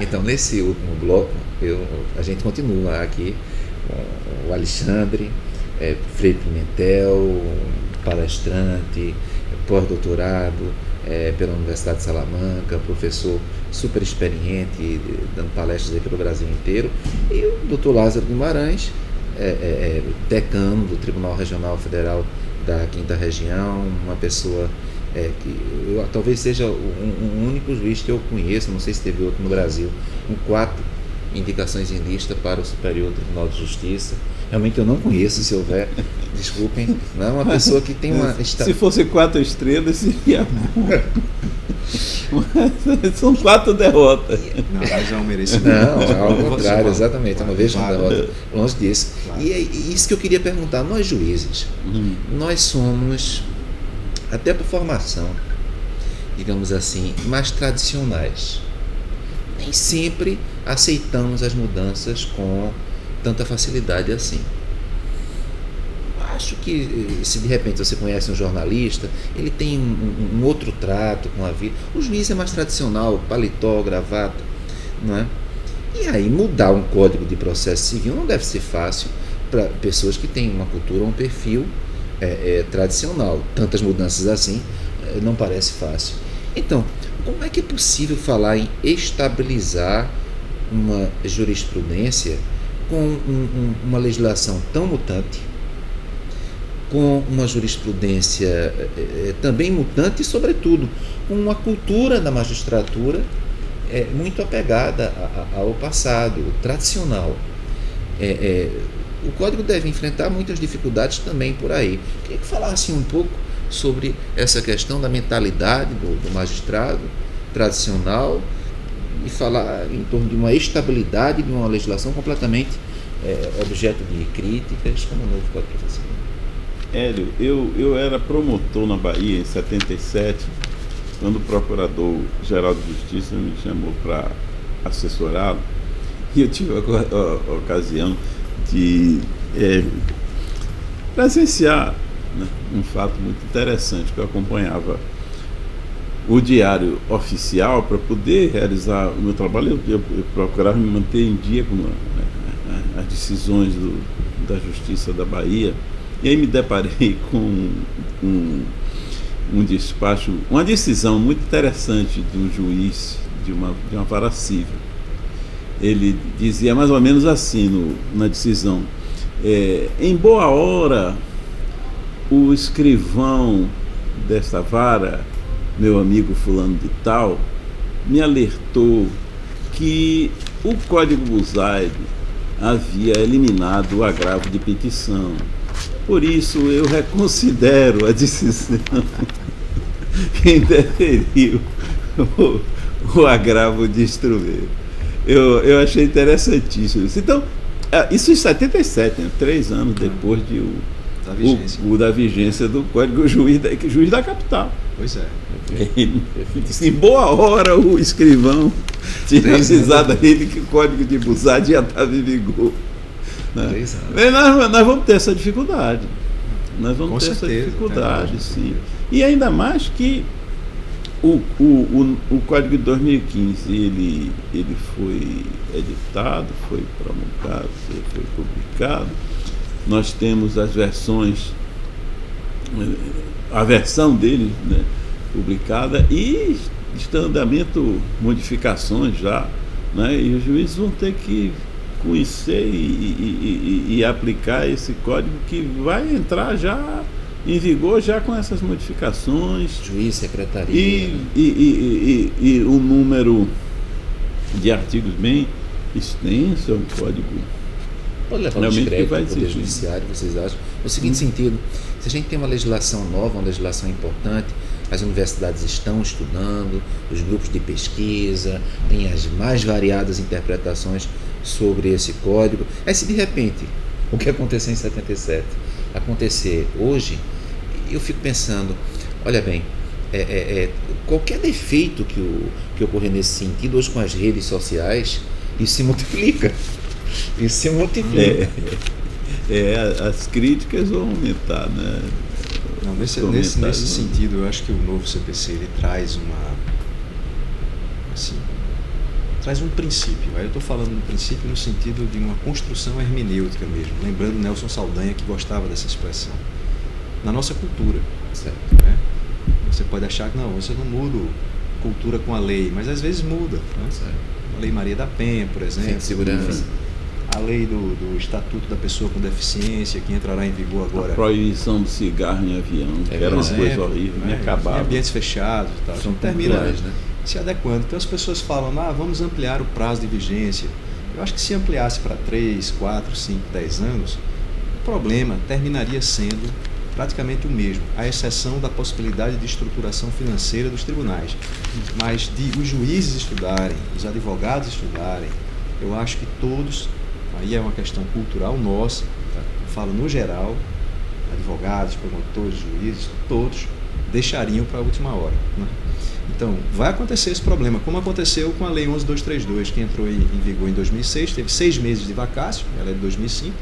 Então, nesse último bloco, a gente continua aqui com o Alexandre, Frei Pimentel, palestrante, pós-doutorado pela Universidade de Salamanca, professor super experiente, dando palestras aí pelo Brasil inteiro, e o Dr. Lázaro Guimarães, decano do Tribunal Regional Federal da Quinta Região, uma pessoa que talvez seja um único juiz que eu conheço, não sei se teve outro no Brasil, com 4 indicações em lista para o Superior Tribunal de Justiça. Realmente eu não conheço, se houver, desculpem, não é uma pessoa que tem uma... Se fosse 4 estrelas, seria bom. São 4 derrotas. Não, mas é um merecimento. Não, ao contrário, exatamente, eu não vejo uma derrota longe disso. Claro. E é isso que eu queria perguntar, nós juízes, nós somos, até por formação, digamos assim, mais tradicionais. Nem sempre aceitamos as mudanças com tanta facilidade assim. Acho que se de repente você conhece um jornalista, ele tem um outro trato com a vida. O juiz é mais tradicional, paletó, gravata, não é? E aí mudar um código de processo civil não deve ser fácil para pessoas que têm uma cultura, um perfil tradicional. Tantas mudanças assim não parece fácil. Então, como é que é possível falar em estabilizar uma jurisprudência com uma legislação tão mutante, com uma jurisprudência também mutante e, sobretudo, com uma cultura da magistratura muito apegada ao passado, tradicional? O Código deve enfrentar muitas dificuldades também por aí. Queria que falasse um pouco sobre essa questão da mentalidade do magistrado tradicional e falar em torno de uma estabilidade de uma legislação completamente objeto de críticas, como o novo Código de Processo Civil. Hélio, eu era promotor na Bahia em 77, quando o Procurador-Geral de Justiça me chamou para assessorá-lo, e eu tive a ocasião de presenciar, né, um fato muito interessante, que eu acompanhava o diário oficial para poder realizar o meu trabalho. Eu procurava me manter em dia com as decisões da Justiça da Bahia, e aí me deparei com um despacho, uma decisão muito interessante de um juiz de uma vara civil. Ele dizia mais ou menos assim na decisão: em boa hora o escrivão desta vara, meu amigo fulano de tal, me alertou que o Código Buzaide havia eliminado o agravo de petição. Por isso eu reconsidero a decisão que deferiu o agravo de instrumento. Eu achei interessantíssimo isso. Então, isso em 77, né? 3 anos depois da vigência do Código, juiz da capital. Pois é. Em boa hora o escrivão tinha avisado a ele que o Código de Buzaide já estava em vigor. Né? Nós vamos ter essa dificuldade. Nós vamos ter essa dificuldade, sim. E ainda mais que o Código de 2015 ele foi editado, foi promulgado, foi publicado. Nós temos as versões, a versão dele, né, publicada, e está em andamento modificações já, né, e os juízes vão ter que conhecer e aplicar esse código, que vai entrar já em vigor já com essas modificações. Juiz, secretaria. E um número de artigos bem extenso, é um código. Pode levar um descrédito para o Poder Judiciário, vocês acham? No seguinte sentido, se a gente tem uma legislação nova, uma legislação importante, as universidades estão estudando, os grupos de pesquisa, tem as mais variadas interpretações sobre esse código. Aí, se de repente o que aconteceu em 77 acontecer hoje, eu fico pensando, olha bem, qualquer defeito que ocorrer nesse sentido, hoje com as redes sociais, isso se multiplica. Isso se multiplica. As críticas vão aumentar, né? Não, nesse sentido, eu acho que o novo CPC ele traz traz um princípio. Aí eu estou falando do princípio no sentido de uma construção hermenêutica mesmo, lembrando Nelson Saldanha, que gostava dessa expressão. Na nossa cultura. Certo. Né? Você pode achar que não, você não muda cultura com a lei, mas às vezes muda. Né? Certo. A Lei Maria da Penha, por exemplo. Fim de segurança. Enfim, a lei do Estatuto da Pessoa com Deficiência, que entrará em vigor agora. A proibição do cigarro em avião, que era uma coisa horrível, me acabava. Em ambientes fechados e tal. São Então, termina pontuais, né? se adequando. Então as pessoas falam, vamos ampliar o prazo de vigência. Eu acho que se ampliasse para 3, 4, 5, 10 anos, o problema terminaria sendo praticamente o mesmo, à exceção da possibilidade de estruturação financeira dos tribunais. Mas de os juízes estudarem, os advogados estudarem, eu acho que todos, aí é uma questão cultural nossa, tá? Eu falo no geral, advogados, promotores, juízes, todos deixariam para a última hora. Né? Então, vai acontecer esse problema, como aconteceu com a Lei 11.232, que entrou em vigor em 2006, teve 6 meses de vacácio, ela é de 2005,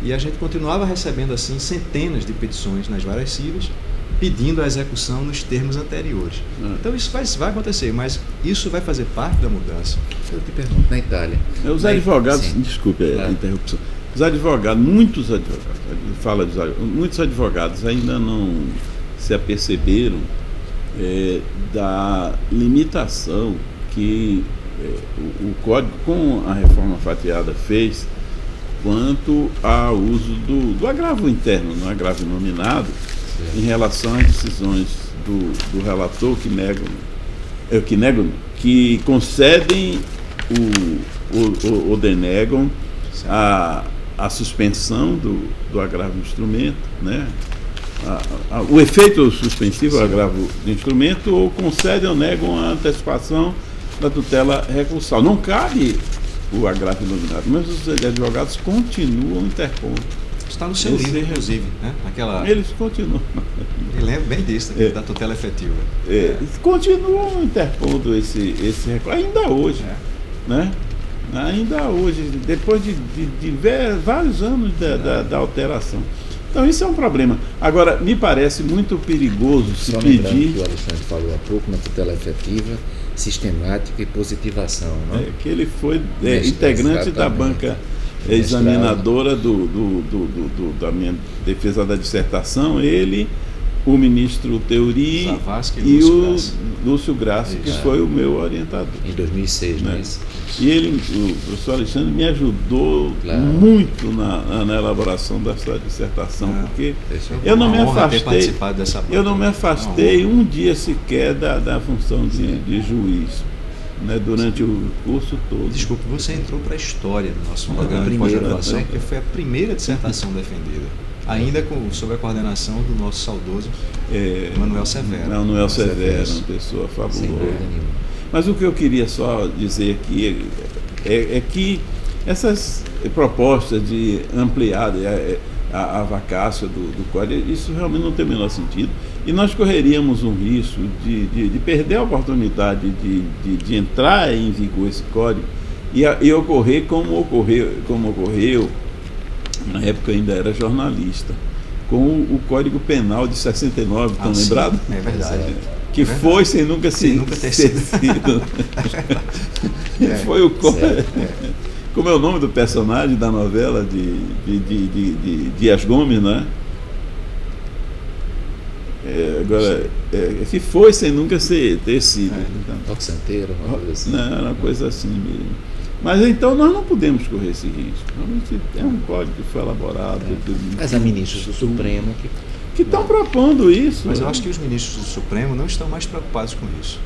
e a gente continuava recebendo assim centenas de petições nas várias siglas, pedindo a execução nos termos anteriores. Então isso vai acontecer, mas isso vai fazer parte da mudança. Eu te pergunto, na Itália... Os advogados, sim, desculpe a claro, interrupção, muitos advogados ainda não se aperceberam da limitação que o Código, com a reforma fatiada, fez quanto ao uso do agravo interno, no agravo nominado, em relação às decisões do relator que concedem ou denegam a suspensão do agravo do instrumento, né? O efeito suspensivo do agravo do instrumento, ou concedem ou negam a antecipação da tutela recursal. Não cabe o agravo nominado, mas os advogados continuam interpondo. Está no seu livro, inclusive, né? Eles continuam. Eu lembro bem disso, da tutela efetiva. Continuam interpondo esse recurso, ainda hoje. Né? Ainda hoje, depois de vários anos da alteração. Então isso é um problema. Agora, me parece muito perigoso se pedir... que o Alexandre falou há pouco, na tutela efetiva, sistemática e positivação. Não? Que ele foi integrante da banca examinadora da minha defesa da dissertação, ele, o ministro Teori e o Lúcio Graça, que foi o meu orientador. Em 2006, né? E o professor Alexandre me ajudou muito na elaboração dessa dissertação, porque eu não me afastei um dia sequer da função de juiz, né, durante o curso todo. Desculpe, você entrou para a história do nosso programa de pós-graduação, porque foi a primeira dissertação defendida, ainda sob a coordenação do nosso saudoso Manuel Severo. Manuel Severo, uma pessoa fabulosa. Mas o que eu queria só dizer aqui é que essas propostas de ampliar a vacácia do código, isso realmente não tem o menor sentido. E nós correríamos um risco de perder a oportunidade de entrar em vigor esse código e ocorrer como ocorreu, na época eu ainda era jornalista, com o Código Penal de 69, estão lembrados? É verdade. Que foi sem nunca ter sido. Foi o código. Como é o nome do personagem da novela de Dias Gomes, né? Que foi sem nunca ter sido. Toque Santeiro, uma coisa assim. Não, era uma coisa assim mesmo. Mas então nós não podemos correr esse risco. Realmente é um código que foi elaborado. Mas há ministros do Supremo que estão propondo isso. Mas eu acho que os ministros do Supremo não estão mais preocupados com isso.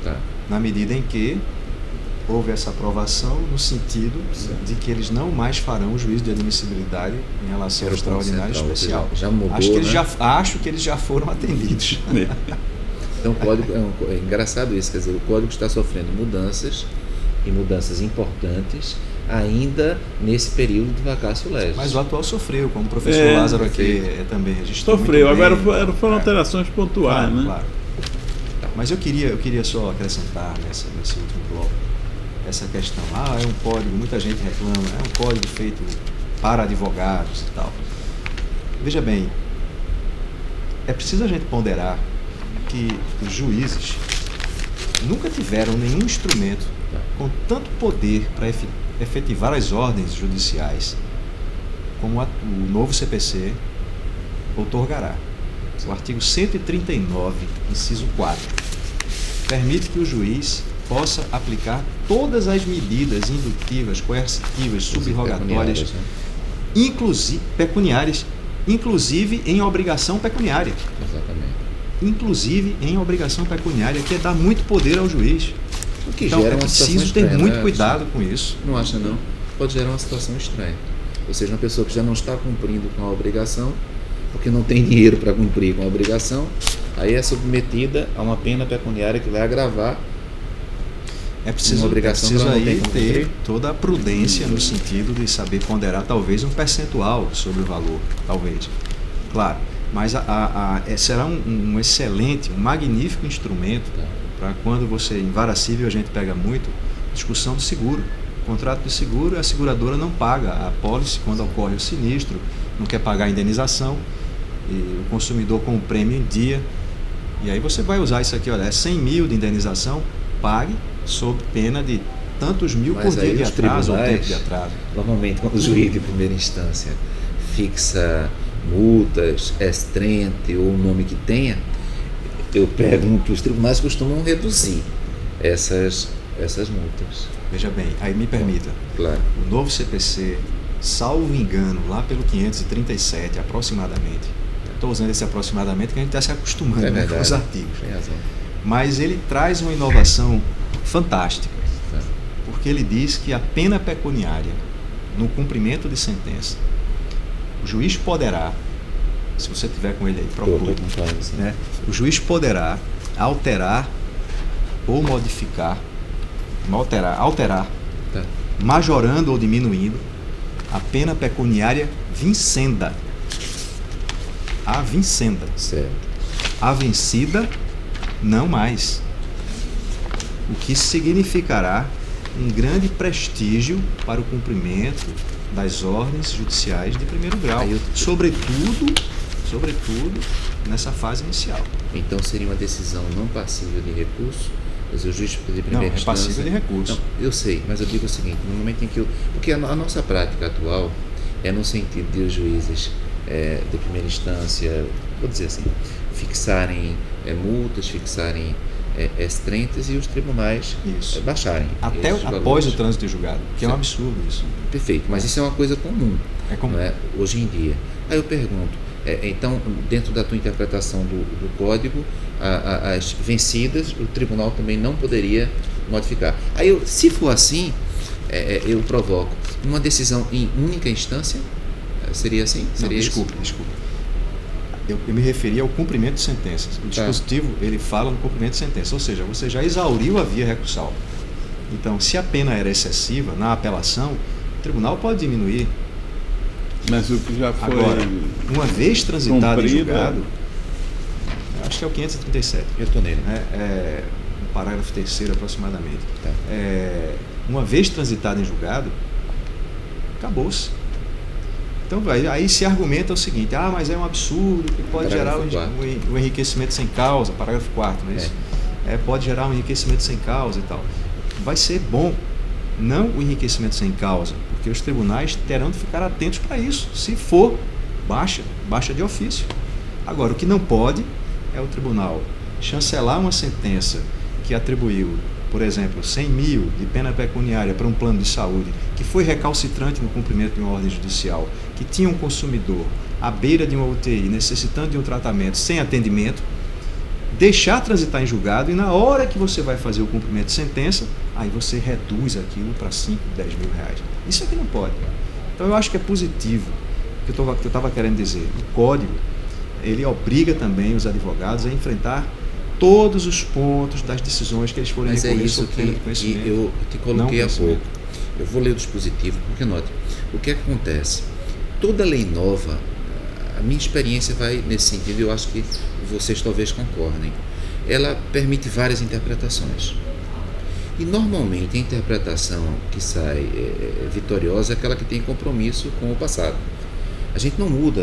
Na medida em que houve essa aprovação no sentido de que eles não mais farão o juízo de admissibilidade em relação ao extraordinário especial. Já mudou, acho que eles já foram atendidos. Então o código é engraçado isso, quer dizer, o código está sofrendo mudanças e mudanças importantes ainda nesse período de vacácio legis. Mas o atual sofreu, como o professor Lázaro aqui também registrou. Sofreu, agora foram alterações pontuais, né? Claro. Mas eu queria só acrescentar nesse último bloco essa questão. É um código, muita gente reclama, é um código feito para advogados e tal. Veja bem, é preciso a gente ponderar que os juízes nunca tiveram nenhum instrumento com tanto poder para efetivar as ordens judiciais como o novo CPC outorgará. O artigo 139, inciso 4, permite que o juiz possa aplicar todas as medidas indutivas, coercitivas, subrogatórias, inclusive pecuniárias, inclusive em obrigação pecuniária. Exatamente. Inclusive em obrigação pecuniária, que é dar muito poder ao juiz. O que Então gera é uma situação preciso ter estranha, muito né? cuidado com isso. Não acha não? Pode gerar uma situação estranha. Ou seja, uma pessoa que já não está cumprindo com a obrigação, porque não tem dinheiro para cumprir com a obrigação, aí é submetida a uma pena pecuniária que vai agravar É preciso, uma obrigação que ela não tem aí como ter cumprir. toda a prudência no sentido de saber ponderar talvez um percentual sobre o valor, talvez. Claro, mas será um excelente, um magnífico instrumento para quando você, em vara civil a gente pega muito, discussão do seguro. O contrato de seguro, a seguradora não paga a apólice quando ocorre o sinistro, não quer pagar a indenização, e o consumidor com o prêmio em dia. E aí você vai usar isso aqui, olha, é 100 mil de indenização, pague sob pena de tantos mil Mas por dia aí de os atraso ou tribunais, tempo de atraso. normalmente, quando o juiz de primeira instância fixa multas, estrente ou o nome que tenha, eu pergunto, os tribunais costumam reduzir essas multas. Veja bem, aí me permita, Claro. o novo CPC, salvo engano, lá pelo 537 aproximadamente, estou usando esse aproximadamente que a gente está se acostumando, É né, com verdade. os artigos, Tem razão. mas ele traz uma inovação fantástica, Tá. porque ele diz que a pena pecuniária, no cumprimento de sentença, o juiz poderá, se você tiver com ele aí, Tô procure, com claro, sim. né? O juiz poderá alterar ou modificar, alterar, Tá. majorando ou diminuindo a pena pecuniária vincenda. A vincenda. Certo. A vencida, não mais. O que significará um grande prestígio para o cumprimento das ordens judiciais de primeiro grau. Aí eu- Sobretudo nessa fase inicial. Então seria uma decisão não passível de recurso, quer dizer, o juiz de Não, primeira é instância... passível de recurso. Não, eu sei, mas eu digo o seguinte, no momento em que porque a nossa prática atual é no sentido de os juízes de primeira instância, vou dizer assim, fixarem multas, fixarem estrentes e os tribunais Isso. baixarem. Até esses após valores. o trânsito em julgado, que é um Sim. absurdo isso. Perfeito, mas isso é uma coisa comum, É como não é? Hoje em dia. Aí eu pergunto, então, dentro da tua interpretação do código, as vencidas, o tribunal também não poderia modificar. Aí, se for assim, eu provoco uma decisão em única instância, seria assim? Não, Seria desculpe. Eu me referi ao cumprimento de sentenças. O dispositivo, ele fala no cumprimento de sentença, ou seja, você já exauriu a via recursal. Então, se a pena era excessiva, na apelação, o tribunal pode diminuir. Mas o que já foi Agora, uma vez transitado em cumprido, julgado, acho que é o 537, isso? Eu estou nele. né? No parágrafo 3º aproximadamente. Tá. Uma vez transitado em julgado, acabou-se. Então, aí se argumenta o seguinte, mas é um absurdo, que pode gerar o enriquecimento sem causa, parágrafo 4º, não é isso? Pode gerar um enriquecimento sem causa e tal. Vai ser bom, não o enriquecimento sem causa, porque os tribunais terão de ficar atentos para isso. Se for, baixa de ofício. Agora, o que não pode é o tribunal chancelar uma sentença que atribuiu, por exemplo, 100 mil de pena pecuniária para um plano de saúde, que foi recalcitrante no cumprimento de uma ordem judicial, que tinha um consumidor à beira de uma UTI, necessitando de um tratamento sem atendimento, deixar transitar em julgado e na hora que você vai fazer o cumprimento de sentença, aí você reduz aquilo para 5, 10 mil reais. Isso aqui não pode. Então eu acho que é positivo, o que eu estava querendo dizer. O código, ele obriga também os advogados a enfrentar todos os pontos das decisões que eles forem Mas é recolher isso sob pena de que conhecimento. eu te coloquei há Não pouco. Eu vou ler o dispositivo, porque note, o que acontece? Toda lei nova, a minha experiência vai nesse sentido, eu acho que vocês talvez concordem, ela permite várias interpretações. E normalmente a interpretação que sai vitoriosa é aquela que tem compromisso com o passado. A gente não muda,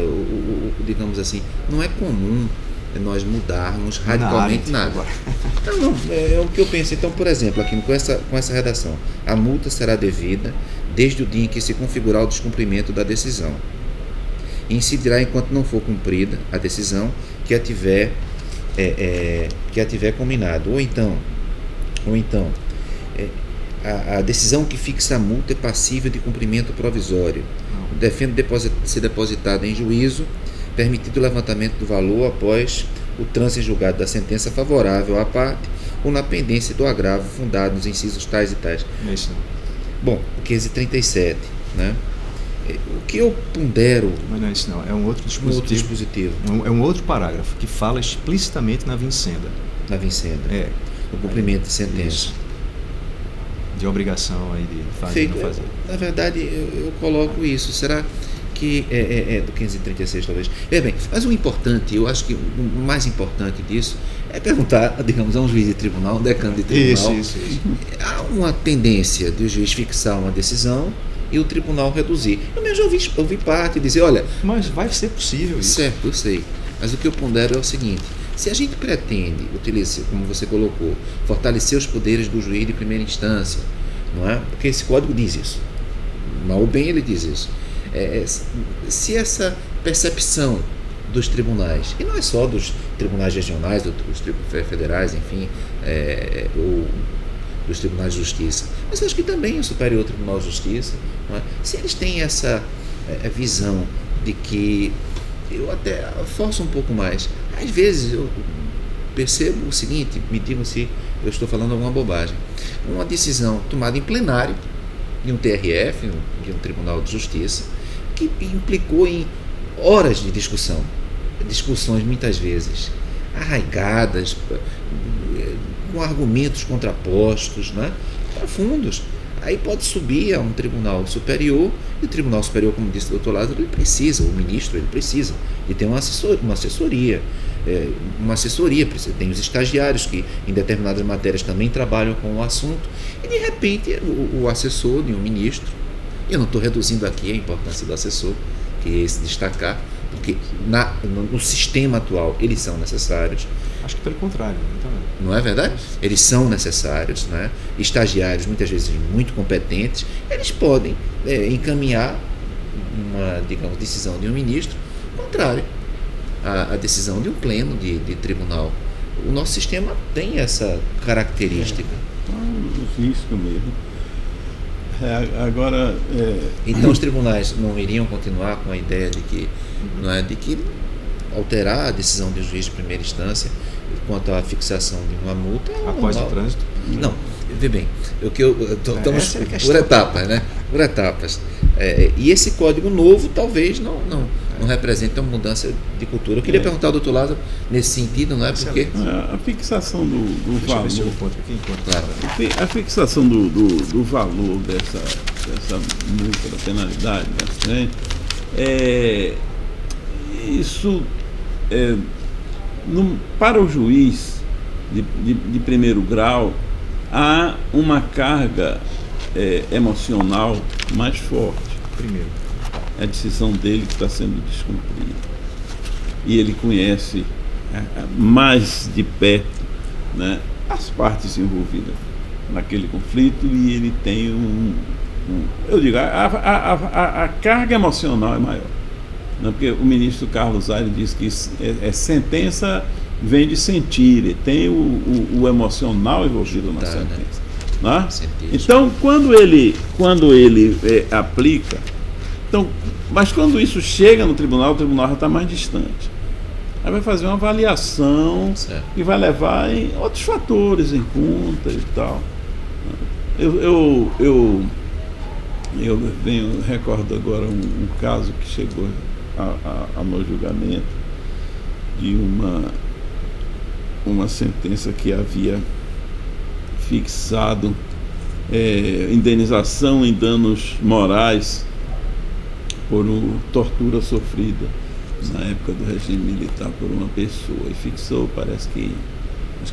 digamos assim, não é comum nós mudarmos radicalmente nada. Não, é o que eu penso. Então, por exemplo, aqui com essa redação, a multa será devida desde o dia em que se configurar o descumprimento da decisão. E incidirá enquanto não for cumprida a decisão que a tiver combinado. Ou então a decisão que fixa a multa é passível de cumprimento provisório. Defende ser depositada em juízo, permitido o levantamento do valor após o trânsito em julgado da sentença favorável à parte ou na pendência do agravo fundado nos incisos tais e tais. Isso. Bom, o 537, né? O que eu pondero... Mas não é isso não, é um outro dispositivo. É um outro parágrafo que fala explicitamente na vincenda. Na vincenda. No cumprimento de sentença. Isso. De obrigação aí de fazer ou não fazer. Na verdade, eu coloco isso. Será que é do 536 talvez? Bem, mas o importante, eu acho que o mais importante disso é perguntar, digamos, a um juiz de tribunal, um decano de tribunal. Isso. Há uma tendência de o juiz fixar uma decisão e o tribunal reduzir. Eu mesmo já ouvi parte dizer, olha... Mas vai ser possível isso. Certo, eu sei. Mas o que eu pondero é o seguinte: se a gente pretende utilizar, como você colocou, fortalecer os poderes do juiz de primeira instância, não é? Porque esse código diz isso. Mal ou bem ele diz isso. Se essa percepção dos tribunais, e não é só dos tribunais regionais, dos tribunais federais, enfim, ou dos tribunais de justiça, mas acho que também o Superior Tribunal de Justiça, não é? Se eles têm essa visão de que, eu até forço um pouco mais, às vezes eu percebo o seguinte, me digam se eu estou falando alguma bobagem, uma decisão tomada em plenário de um TRF, de um Tribunal de Justiça, que implicou em horas de discussões muitas vezes arraigadas, com argumentos contrapostos, né, profundos. Aí pode subir a um tribunal superior, e o tribunal superior, como disse o doutor Lázaro, ele precisa, o ministro, ele precisa de ter uma assessoria. Tem os estagiários que em determinadas matérias também trabalham com o assunto, e de repente o assessor de um ministro, eu não estou reduzindo aqui a importância do assessor, que é se destacar, porque no sistema atual eles são necessários. Acho que pelo contrário. Então... Não é verdade? Eles são necessários, né? Estagiários muitas vezes muito competentes, eles podem encaminhar uma, digamos, decisão de um ministro contrária à decisão de um pleno de tribunal. O nosso sistema tem essa característica. Risco mesmo. Agora, então os tribunais não iriam continuar com a ideia de que, não é, de que alterar a decisão de juiz de primeira instância quanto à fixação de uma multa após o trânsito? Não, vê bem, estamos por etapas, né? Por etapas. E esse código novo talvez não represente uma mudança de cultura. Eu queria perguntar ao doutor Lázaro nesse sentido, não é? Porque a fixação do valor. Deixa eu ver se eu encontro aqui. Claro. A fixação do valor dessa multa, da penalidade, isso para o juiz de primeiro grau há uma carga emocional mais forte. Primeiro, a decisão dele que está sendo descumprida, e ele conhece mais de perto, né, as partes envolvidas naquele conflito, e ele tem eu digo, a carga emocional é maior. Porque o ministro Carlos Aires diz que sentença vem de sentir, e tem o emocional envolvido na sentença. Né? Então, quando ele aplica, mas quando isso chega no tribunal, o tribunal já está mais distante. Aí vai fazer uma avaliação e vai levar outros fatores em conta e tal. Eu recordo agora um caso que chegou ao meu julgamento de uma sentença que havia fixado indenização em danos morais por tortura sofrida na época do regime militar por uma pessoa, e fixou, parece que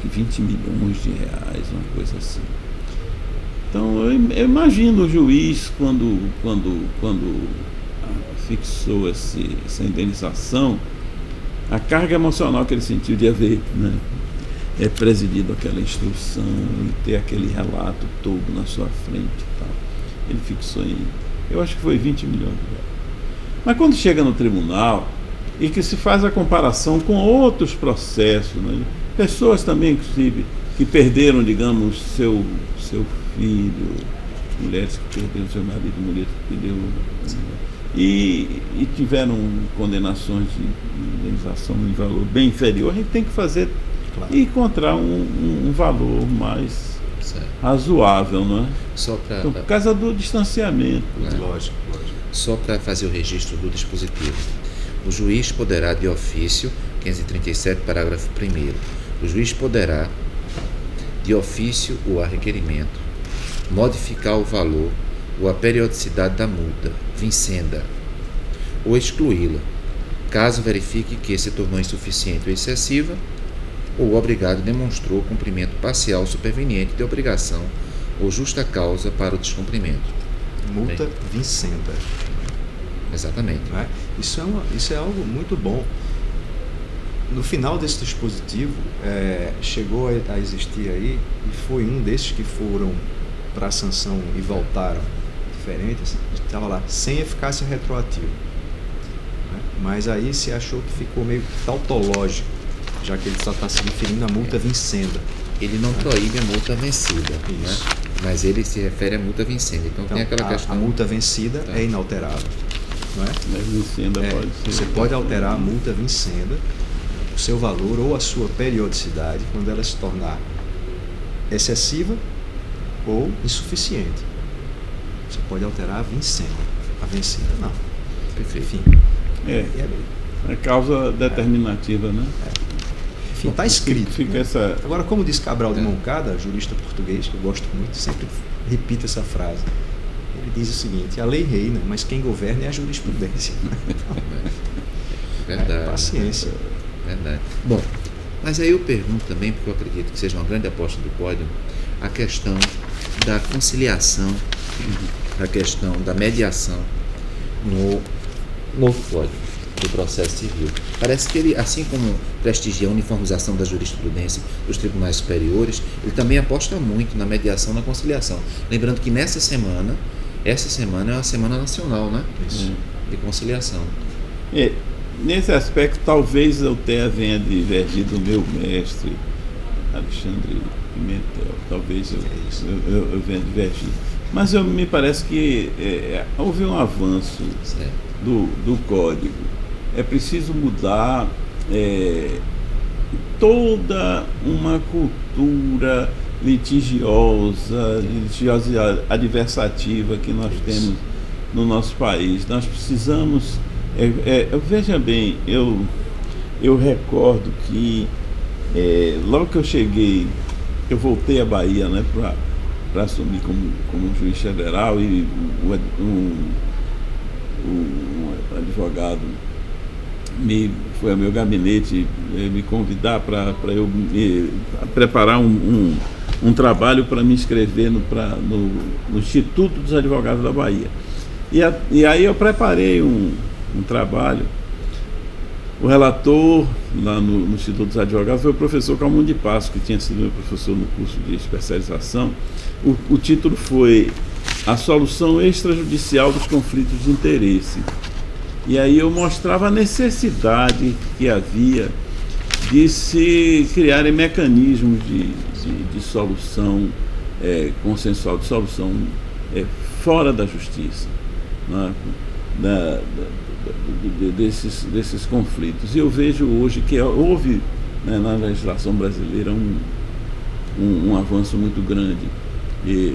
20 milhões de reais, uma coisa assim. Então eu imagino o juiz quando fixou essa indenização, a carga emocional que ele sentiu de haver, né, presidido aquela instrução e ter aquele relato todo na sua frente e tal. Ele fixou em, eu acho que foi 20 milhões de reais. Mas quando chega no tribunal e que se faz a comparação com outros processos, né, pessoas também, inclusive, que perderam, digamos, seu filho, mulheres que perderam seu marido, mulheres que perderam, e tiveram condenações de indenização em valor bem inferior, a gente tem que fazer e encontrar um valor mais razoável, não é? Então, por causa do distanciamento. Lógico. Só para fazer o registro do dispositivo. O juiz poderá, de ofício, 537, parágrafo 1º, o juiz poderá, de ofício ou a requerimento, modificar o valor ou a periodicidade da multa, vincenda, ou excluí-la, caso verifique que se tornou insuficiente ou excessiva, ou o obrigado demonstrou cumprimento parcial superveniente de obrigação ou justa causa para o descumprimento. Multa vincenda. Exatamente. Não é? Isso é algo muito bom. No final desse dispositivo, chegou a existir aí, e foi um desses que foram para a sanção e voltaram diferentes, estava lá, sem eficácia retroativa. Né? Mas aí se achou que ficou meio tautológico, já que ele só está se referindo à multa vincenda. Ele não proíbe a multa vencida, né? Mas ele se refere à multa vincenda. Então tem aquela questão. A multa vencida é inalterável. Não é? Mas vincenda pode ser. Você pode alterar a multa vincenda, o seu valor ou a sua periodicidade, quando ela se tornar excessiva ou insuficiente. Você pode alterar a vincenda. A vencida não. Perfeito. Enfim. É causa determinativa, né? Enfim, está escrito. Fica né? essa... Agora, como diz Cabral de Moncada, jurista português, que eu gosto muito, sempre repito essa frase. Ele diz o seguinte: a lei reina, mas quem governa é a jurisprudência. Verdade. Paciência. Verdade. Bom, mas aí eu pergunto também, porque eu acredito que seja uma grande aposta do Código, a questão da conciliação, a questão da mediação no novo Código do Processo Civil. Parece que ele, assim como prestigia a uniformização da jurisprudência dos tribunais superiores, ele também aposta muito na mediação, na conciliação. Lembrando que essa semana é uma semana nacional, né? Isso. De conciliação. Nesse aspecto, talvez eu venha divergido do meu mestre, Alexandre Pimentel. Talvez eu venha divergido. Mas me parece que houve um avanço do Código. É preciso mudar toda uma cultura litigiosa adversativa que nós temos no nosso país. Nós precisamos... veja bem, eu recordo que logo que eu cheguei, eu voltei à Bahia, né, para assumir como juiz federal, e um advogado foi ao meu gabinete me convidar para eu preparar um trabalho para me inscrever no Instituto dos Advogados da Bahia. E aí eu preparei um trabalho. O relator lá no Instituto dos Advogados foi o professor Calmon de Passo, que tinha sido meu professor no curso de especialização. O título foi A Solução Extrajudicial dos Conflitos de Interesse. E aí eu mostrava a necessidade que havia de se criarem mecanismos de solução consensual, de solução fora da justiça, né? Desses conflitos. E eu vejo hoje que houve, né, na legislação brasileira um avanço muito grande. E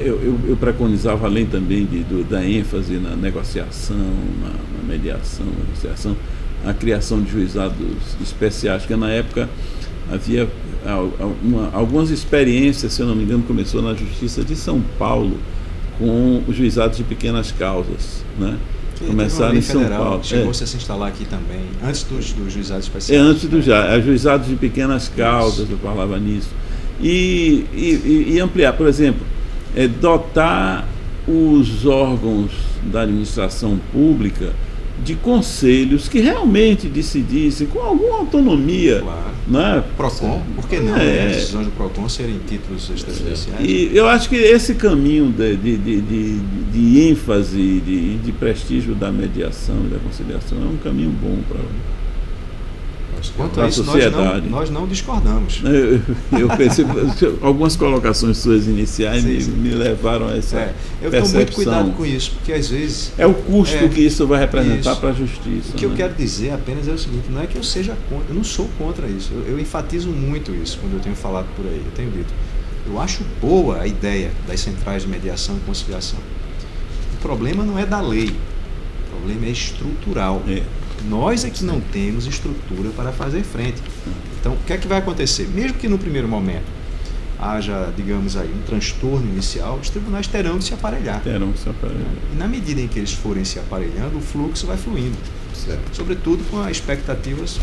eu preconizava, além também da ênfase na negociação, na mediação, negociação, a criação de juizados especiais, que na época havia algumas experiências, se eu não me engano, começou na Justiça de São Paulo, com os juizados de pequenas causas, né? Começaram em São Paulo. Chegou-se a se instalar aqui também, antes dos juizados especiais. Antes juizados de pequenas causas, eu falava nisso. E ampliar, por exemplo, dotar os órgãos da administração pública de conselhos que realmente decidissem com alguma autonomia. Claro. Né? PROCON, por que não? Né? As decisões do PROCON serem títulos extrajudiciais. E eu acho que esse caminho de ênfase, de prestígio da mediação e da conciliação é um caminho bom para quanto a isso, sociedade. Nós não discordamos. Eu pensei, algumas colocações suas iniciais sim. me levaram a essa eu percepção. tomo muito cuidado com isso, porque às vezes... É o custo que isso vai representar para a justiça. O que eu quero dizer apenas é o seguinte, não é que eu seja contra, eu não sou contra isso. Eu enfatizo muito isso quando eu tenho falado por aí, eu tenho dito. Eu acho boa a ideia das centrais de mediação e conciliação. O problema não é da lei, o problema é estrutural. Nós é que não temos estrutura para fazer frente. Então, o que é que vai acontecer? Mesmo que no primeiro momento haja, digamos aí, um transtorno inicial, os tribunais terão de se aparelhar. E na medida em que eles forem se aparelhando, o fluxo vai fluindo. Certo. Sobretudo com as expectativas,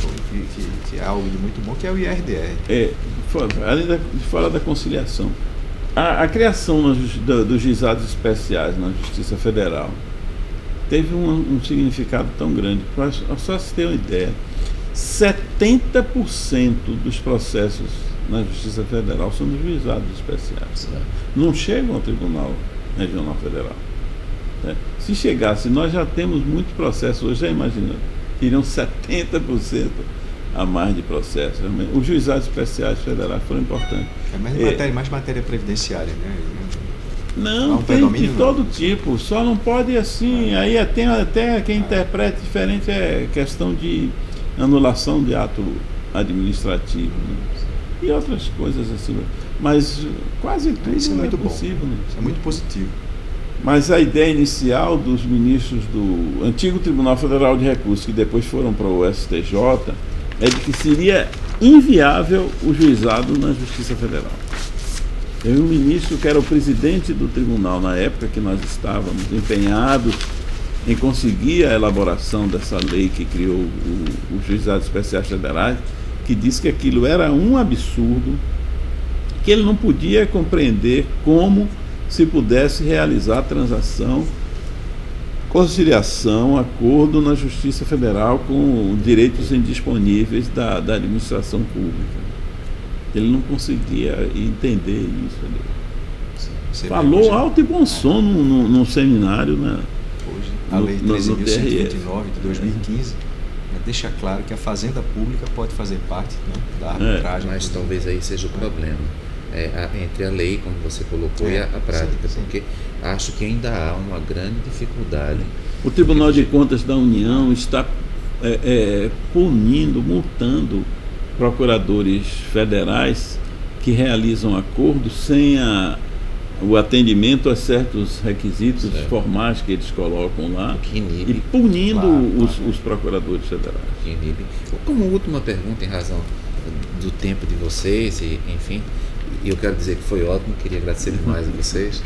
que é algo de muito bom, que é o IRDR. Além de falar da conciliação, a criação dos juizados especiais na Justiça Federal teve um significado tão grande. Só se ter uma ideia, 70% dos processos na Justiça Federal são dos juizados especiais. Não chegam ao Tribunal Regional Federal. Se chegasse, nós já temos muitos processos, hoje já imagina, iriam 70% a mais de processos. Os juizados especiais federais foram importantes. Mais matéria previdenciária, né? Não, tem de todo tipo, só não pode assim, aí tem até quem interprete diferente, é questão de anulação de ato administrativo, né? E outras coisas assim, mas quase tudo isso é muito possível. Bom. Isso é muito positivo. Mas a ideia inicial dos ministros do antigo Tribunal Federal de Recursos, que depois foram para o STJ, é de que seria inviável o juizado na Justiça Federal. Teve um ministro que era o presidente do tribunal na época que nós estávamos empenhados em conseguir a elaboração dessa lei que criou os juizados especiais federais, que disse que aquilo era um absurdo, que ele não podia compreender como se pudesse realizar transação, conciliação, acordo na Justiça Federal com direitos indisponíveis da administração pública. Ele não conseguia entender isso. Falou alto e bom som num seminário. Hoje, a Lei 13.129 de 2015 deixa claro que a Fazenda Pública pode fazer parte, né, da arbitragem. Mas talvez aí seja o problema. Entre a lei, como você colocou, e a prática, sim. Porque acho que ainda há uma grande dificuldade. O Tribunal de Contas da União está punindo, multando procuradores federais que realizam acordos sem o atendimento a certos requisitos formais que eles colocam lá, e punindo os procuradores federais. Como última pergunta, em razão do tempo de vocês, e enfim, eu quero dizer que foi ótimo, queria agradecer demais a vocês.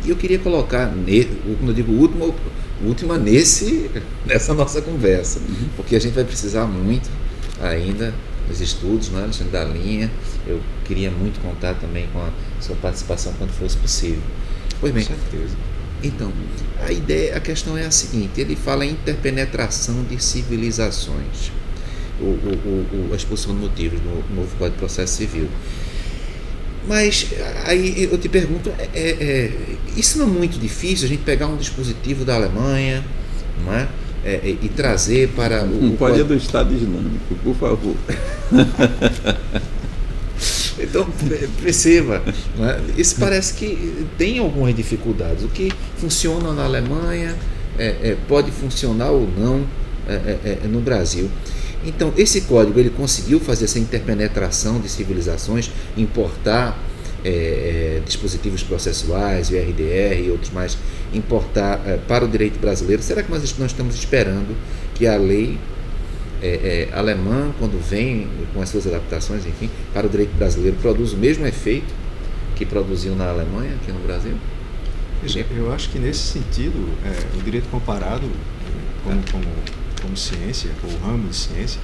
E eu queria colocar, quando eu digo última, nessa nossa conversa, porque a gente vai precisar muito ainda dos estudos, né, Alexandre da Linha. Eu queria muito contar também com a sua participação quando fosse possível. Pois bem, com certeza. Então, a questão é a seguinte: ele fala em interpenetração de civilizações, a exposição de motivos do novo Código de Processo Civil. Mas aí eu te pergunto, isso não é muito difícil, a gente pegar um dispositivo da Alemanha, não é? E trazer para o Código do Estado Islâmico, por favor. Então, perceba, não é? Isso parece que tem algumas dificuldades. O que funciona na Alemanha pode funcionar ou não no Brasil. Então, esse código ele conseguiu fazer essa interpenetração de civilizações, importar dispositivos processuais, o IRDR e outros mais, importar para o direito brasileiro. Será que nós estamos esperando que a lei alemã, quando vem com as suas adaptações, enfim, para o direito brasileiro, produza o mesmo efeito que produziu na Alemanha, aqui no Brasil? Eu acho que nesse sentido, o direito comparado como ciência, ou ramo de ciência,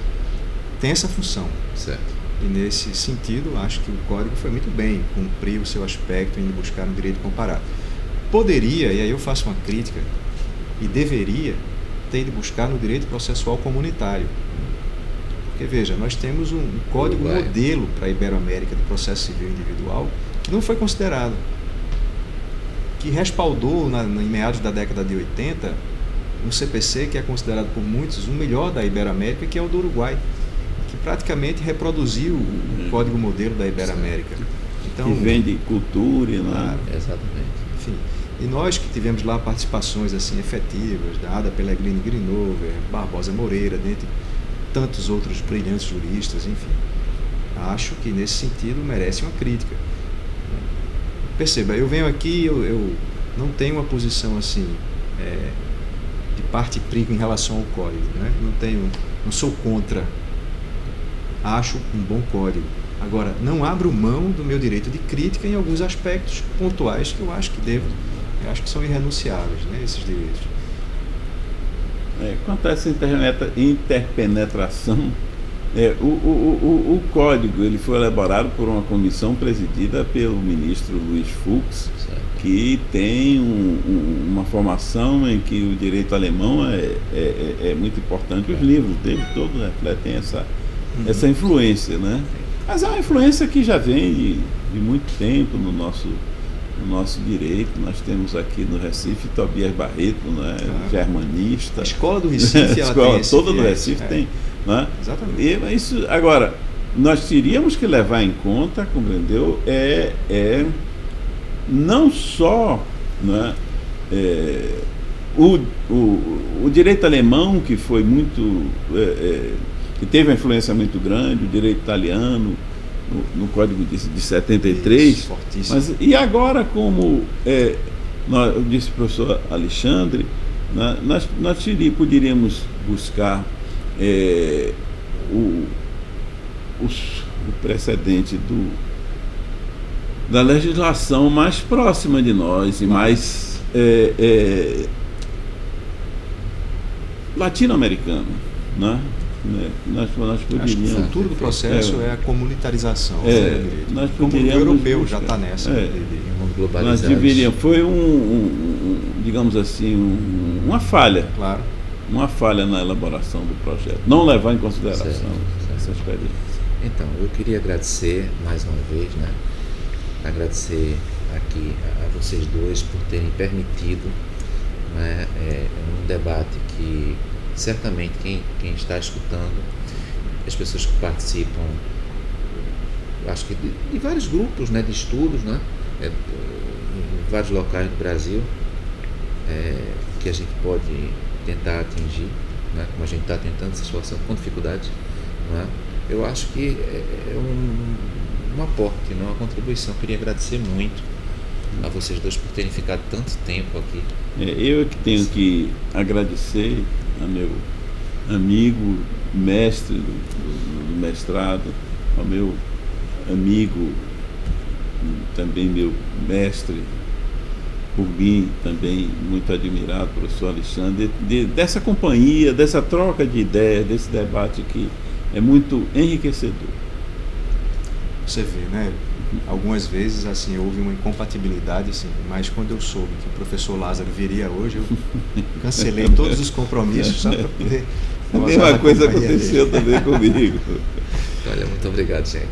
tem essa função. Certo. E nesse sentido, acho que o código foi muito bem, cumpriu o seu aspecto em buscar um direito comparado. Poderia, e aí eu faço uma crítica, e deveria tem de buscar no direito processual comunitário. Porque, veja, nós temos um código modelo para a Ibero-América de processo civil individual que não foi considerado, que respaldou, em meados da década de 80, um CPC que é considerado por muitos o melhor da Ibero-América, que é o do Uruguai, que praticamente reproduziu o código modelo da Ibero-América. Então, que vem de cultura, claro, exatamente. Enfim, e nós que tivemos lá participações assim efetivas, da Ada Pellegrini Grinover, Barbosa Moreira, dentre tantos outros brilhantes juristas, enfim, acho que nesse sentido merece uma crítica. Perceba, eu venho aqui, eu não tenho uma posição assim de parte priva em relação ao código, né? Não sou contra, acho um bom código. Agora, não abro mão do meu direito de crítica em alguns aspectos pontuais que eu acho que são irrenunciáveis, né, esses direitos. Quanto a essa interpenetração, o código ele foi elaborado por uma comissão presidida pelo ministro Luiz Fux, que tem uma formação em que o direito alemão é muito importante. Os livros dele todos refletem essa influência, né? Mas é uma influência que já vem de muito tempo no nosso direito. Nós temos aqui no Recife Tobias Barreto, né, germanista. A escola do Recife, a escola toda do Recife tem. Né? Exatamente. E isso, agora, nós teríamos que levar em conta, compreendeu? Não só, né, o direito alemão, que foi muito. Que teve uma influência muito grande, o direito italiano, no Código de 73. Isso, fortíssimo. E agora, como disse o professor Alexandre, nós poderíamos buscar o precedente da legislação mais próxima de nós e mais latino-americana, né? Nós poderíamos, acho que o futuro do processo é a comunitarização. Nós como o europeu já está nessa. Nós deveríamos, foi digamos assim, uma falha. Claro. Uma falha na elaboração do projeto. Não levar em consideração essa experiência. Então, eu queria agradecer mais uma vez, né? Agradecer aqui a vocês dois por terem permitido, né, um debate que certamente quem está escutando, as pessoas que participam, acho que de vários grupos, né, de estudos, né, em vários locais do Brasil, que a gente pode tentar atingir, né, como a gente está tentando, se esforçando com dificuldade, não é? Eu acho que é um aporte, não, uma contribuição. Eu queria agradecer muito a vocês dois por terem ficado tanto tempo aqui. Eu que tenho que agradecer a meu amigo, mestre do mestrado, ao meu amigo, também meu mestre, por mim também muito admirado, professor Alexandre, dessa companhia, dessa troca de ideias, desse debate que é muito enriquecedor. Você vê, né? Algumas vezes assim houve uma incompatibilidade, assim, mas quando eu soube que o professor Lázaro viria hoje, eu cancelei todos os compromissos só para poder. A mesma coisa aconteceu também comigo. Olha, muito obrigado, gente.